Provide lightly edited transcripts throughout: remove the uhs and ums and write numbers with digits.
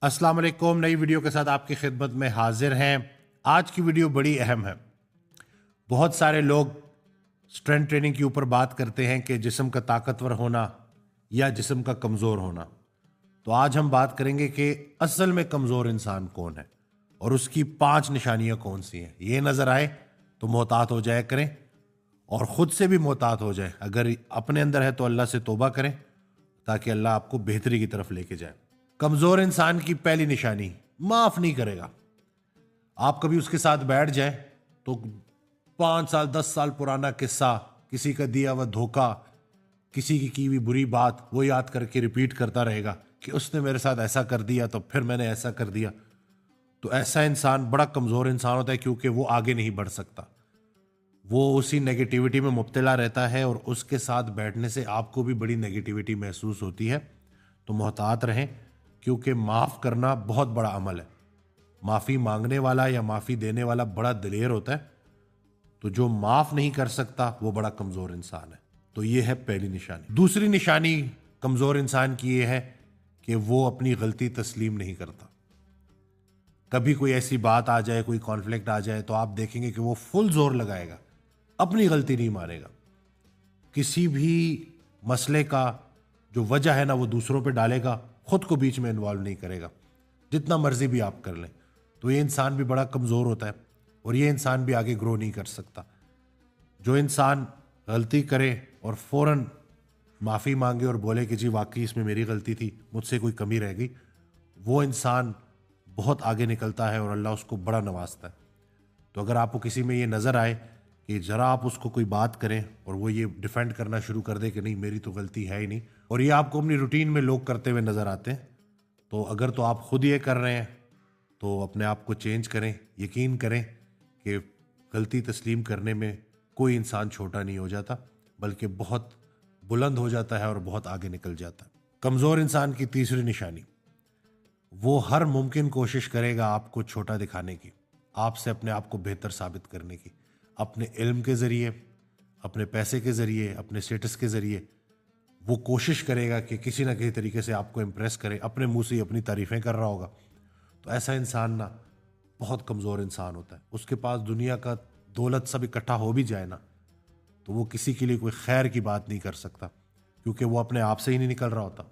अस्सलाम वालेकुम। नई वीडियो के साथ आपकी खिदमत में हाजिर हैं। आज की वीडियो बड़ी अहम है। बहुत सारे लोग स्ट्रेंथ ट्रेनिंग के ऊपर बात करते हैं कि जिस्म का ताकतवर होना या जिस्म का कमज़ोर होना। तो आज हम बात करेंगे कि असल में कमज़ोर इंसान कौन है और उसकी 5 निशानियां कौन सी हैं। ये नज़र आए तो मोहतात हो जाया करें और ख़ुद से भी मोहतात हो जाए। अगर अपने अंदर है तो अल्लाह से तौबा करें ताकि अल्लाह आपको बेहतरी की तरफ लेके जाए। कमज़ोर इंसान की पहली निशानी, माफ़ नहीं करेगा। आप कभी उसके साथ बैठ जाए तो 5 साल 10 साल पुराना किस्सा, किसी का दिया हुआ धोखा, किसी की हुई बुरी बात वो याद करके रिपीट करता रहेगा कि उसने मेरे साथ ऐसा कर दिया तो फिर मैंने ऐसा कर दिया। तो ऐसा इंसान बड़ा कमज़ोर इंसान होता है क्योंकि वो आगे नहीं बढ़ सकता। वो उसी नेगेटिविटी में मुब्तला रहता है और उसके साथ बैठने से आपको भी बड़ी नेगेटिविटी महसूस होती है। तो मोहतात रहें क्योंकि माफ़ करना बहुत बड़ा अमल है। माफ़ी मांगने वाला या माफ़ी देने वाला बड़ा दिलेर होता है। तो जो माफ़ नहीं कर सकता वो बड़ा कमज़ोर इंसान है। तो ये है पहली निशानी। दूसरी निशानी कमज़ोर इंसान की ये है कि वो अपनी गलती तस्लीम नहीं करता। कभी कोई ऐसी बात आ जाए, कोई कॉन्फ्लिक्ट आ जाए तो आप देखेंगे कि वो फुल जोर लगाएगा, अपनी गलती नहीं मानेगा। किसी भी मसले का जो वजह है ना वो दूसरों पे डालेगा, खुद को बीच में इन्वॉल्व नहीं करेगा, जितना मर्जी भी आप कर लें। तो ये इंसान भी बड़ा कमज़ोर होता है और ये इंसान भी आगे ग्रो नहीं कर सकता। जो इंसान गलती करे और फौरन माफ़ी मांगे और बोले कि जी वाकई इसमें मेरी गलती थी, मुझसे कोई कमी रह गई, वो इंसान बहुत आगे निकलता है और अल्लाह उसको बड़ा नवाजता है। तो अगर आपको किसी में ये नज़र आए कि ज़रा आप उसको कोई बात करें और वो ये डिफेंड करना शुरू कर दे कि नहीं मेरी तो गलती है ही नहीं, और ये आपको अपनी रूटीन में लोग करते हुए नज़र आते हैं, तो अगर तो आप खुद ये कर रहे हैं तो अपने आप को चेंज करें। यकीन करें कि गलती तस्लीम करने में कोई इंसान छोटा नहीं हो जाता, बल्कि बहुत बुलंद हो जाता है और बहुत आगे निकल जाता है। कमज़ोर इंसान की तीसरी निशानी, वो हर मुमकिन कोशिश करेगा आपको छोटा दिखाने की, आपसे अपने आप को बेहतर साबित करने की, अपने इल्म के ज़रिए, अपने पैसे के ज़रिए, अपने स्टेटस के ज़रिए। वो कोशिश करेगा कि किसी ना किसी तरीके से आपको इम्प्रेस करे, अपने मुंह से ही अपनी तारीफ़ें कर रहा होगा। तो ऐसा इंसान ना बहुत कमज़ोर इंसान होता है। उसके पास दुनिया का दौलत सब इकट्ठा हो भी जाए ना तो वो किसी के लिए कोई खैर की बात नहीं कर सकता क्योंकि वो अपने आप से ही नहीं निकल रहा होता।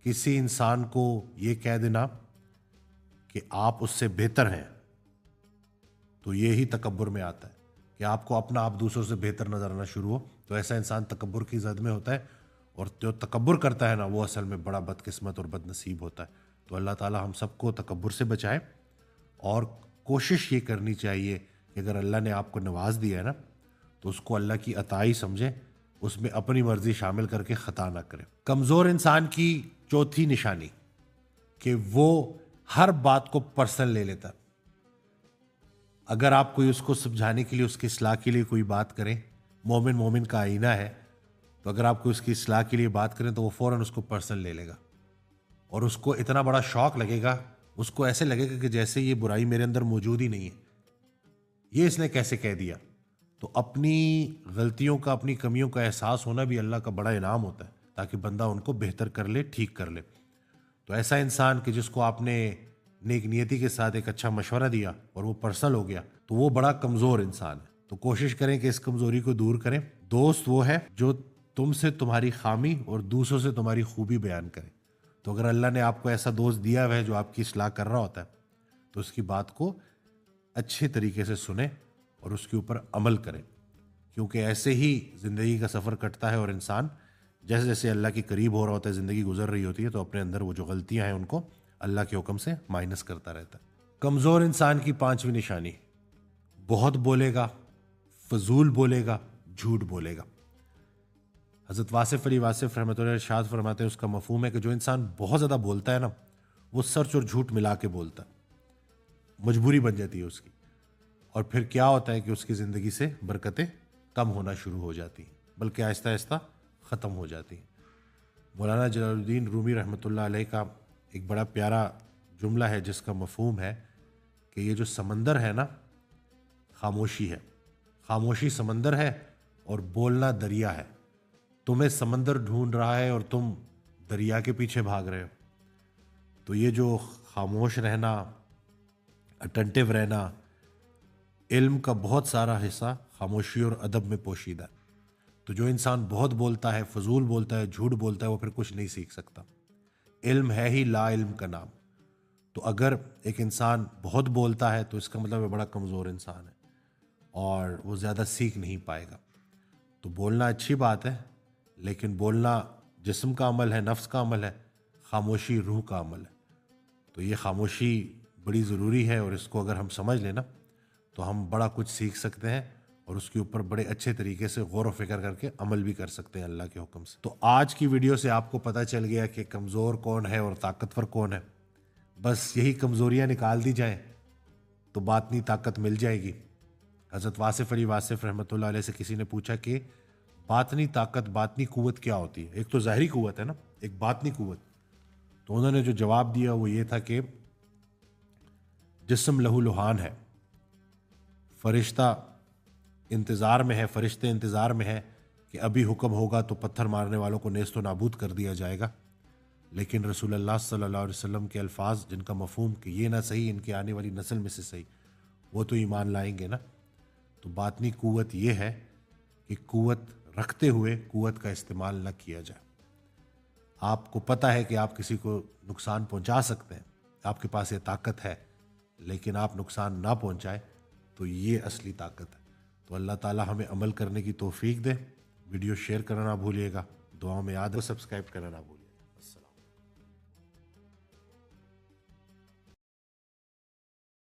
किसी इंसान को ये कह देना कि आप उससे बेहतर हैं तो ये ही तकब्बुर में आता है कि आपको अपना आप दूसरों से बेहतर नजर आना शुरू हो। तो ऐसा इंसान तकब्बुर की जद में होता है और जो तकब्बुर करता है ना वो असल में बड़ा बदकिस्मत और बदनसीब होता है। तो अल्लाह ताला हम सबको तकब्बुर से बचाए और कोशिश ये करनी चाहिए कि अगर अल्लाह ने आपको नवाज दिया है ना तो उसको अल्लाह की अताई समझे, उसमें अपनी मर्जी शामिल करके ख़ता ना करें। कमज़ोर इंसान की चौथी निशानी कि वो हर बात को पर्सनल ले लेता। अगर आप कोई उसको समझाने के लिए, उसकी इस्लाह के लिए कोई बात करें, मोमिन मोमिन का आईना है, तो अगर आप कोई उसकी इस्लाह के लिए बात करें तो वो फ़ौरन उसको पर्सनल ले लेगा और उसको इतना बड़ा शौक लगेगा, उसको ऐसे लगेगा कि जैसे ये बुराई मेरे अंदर मौजूद ही नहीं है, ये इसने कैसे कह दिया। तो अपनी गलतियों का, अपनी कमियों का एहसास होना भी अल्लाह का बड़ा इनाम होता है ताकि बंदा उनको बेहतर कर ले, ठीक कर ले। तो ऐसा इंसान कि जिसको आपने नेक नियति के साथ एक अच्छा मशवरा दिया और वो पर्सनल हो गया तो वो बड़ा कमज़ोर इंसान है। तो कोशिश करें कि इस कमज़ोरी को दूर करें। दोस्त वो है जो तुमसे तुम्हारी खामी और दूसरों से तुम्हारी खूबी बयान करे। तो अगर अल्लाह ने आपको ऐसा दोस्त दिया हुआ है जो आपकी इस्लाह कर रहा होता है तो उसकी बात को अच्छे तरीके से सुने और उसके ऊपर अमल करें, क्योंकि ऐसे ही ज़िंदगी का सफ़र कटता है और इंसान जैसे जैसे अल्लाह के करीब हो रहा होता है, ज़िंदगी गुजर रही होती है, तो अपने अंदर वो जो गलतियां हैं उनको अल्लाह के हुक्म से माइनस करता रहता है। कमज़ोर इंसान की पांचवी निशानी, बहुत बोलेगा, फजूल बोलेगा, झूठ बोलेगा। हज़रत वासिफ़ अली वासिफ़ रहमतुल्लाह इरशाद फरमाते हैं, उसका मफ़हूम है कि जो इंसान बहुत ज़्यादा बोलता है ना वो सच और झूठ मिला के बोलता है, मजबूरी बन जाती है उसकी, और फिर क्या होता है कि उसकी ज़िंदगी से बरकतें कम होना शुरू हो जाती हैं, बल्कि आहिस्ता आहिस्ता ख़त्म हो जाती हैं। मौलाना जलालुद्दीन रूमी रहमतुल्लाह अलैह का एक बड़ा प्यारा जुमला है जिसका मफ़हूम है कि ये जो समंदर है ना, खामोशी है, खामोशी समंदर है और बोलना दरिया है। तुम्हें समंदर ढूंढ रहा है और तुम दरिया के पीछे भाग रहे हो। तो ये जो खामोश रहना, अटेंटिव रहना, इल्म का बहुत सारा हिस्सा खामोशी और अदब में पोशीदा है। तो जो इंसान बहुत बोलता है, फजूल बोलता है, झूठ बोलता है, वो फिर कुछ नहीं सीख सकता। इल्म है ही ला इल्म का नाम। तो अगर एक इंसान बहुत बोलता है तो इसका मतलब वो बड़ा कमज़ोर इंसान है और वो ज़्यादा सीख नहीं पाएगा। तो बोलना अच्छी बात है, लेकिन बोलना जिस्म का अमल है, नफ्स का अमल है, खामोशी रूह का अमल है। तो ये खामोशी बड़ी ज़रूरी है और इसको अगर हम समझ लें ना तो हम बड़ा कुछ सीख सकते हैं और उसके ऊपर बड़े अच्छे तरीके से गौर व फिक्र करके अमल भी कर सकते हैं अल्लाह के हुक्म से। तो आज की वीडियो से आपको पता चल गया कि कमज़ोर कौन है और ताकतवर कौन है। बस यही कमज़ोरियाँ निकाल दी जाएँ तो बातनी ताकत मिल जाएगी। हज़रत वासिफ़ अली वासिफ़ रहमतुल्लाह अलैह से किसी ने पूछा कि बातनी ताकत, बातनी क़ुव्वत क्या होती है? एक तो ज़ाहिरी क़ुव्वत है ना, एक बातनी क़ुव्वत। तो उन्होंने जो जवाब दिया वो ये था कि जिस्म लहू लुहान है, फरिश्ता इंतज़ार में है, फरिश्ते इंतज़ार में है कि अभी हुक्म होगा तो पत्थर मारने वालों को नेस्त व नाबूद कर दिया जाएगा। लेकिन रसूलुल्लाह सल्लल्लाहु अलैहि वसल्लम के अल्फाज जिनका मफ़हूम कि ये ना सही इनके आने वाली नस्ल में से सही, वो तो ईमान लाएंगे ना। तो बातनी क़ुव्वत ये है कि क़ुव्वत रखते हुए क़ुव्वत का इस्तेमाल न किया जाए। आपको पता है कि आप किसी को नुकसान पहुंचा सकते हैं, आपके पास ये ताकत है, लेकिन आप नुकसान ना पहुंचाए तो ये असली ताकत है। तो अल्लाह ताला हमें अमल करने की तौफीक दे। वीडियो शेयर करना ना भूलिएगा, दुआओं में याद रखो, सब्सक्राइब करना ना भूलिएगा।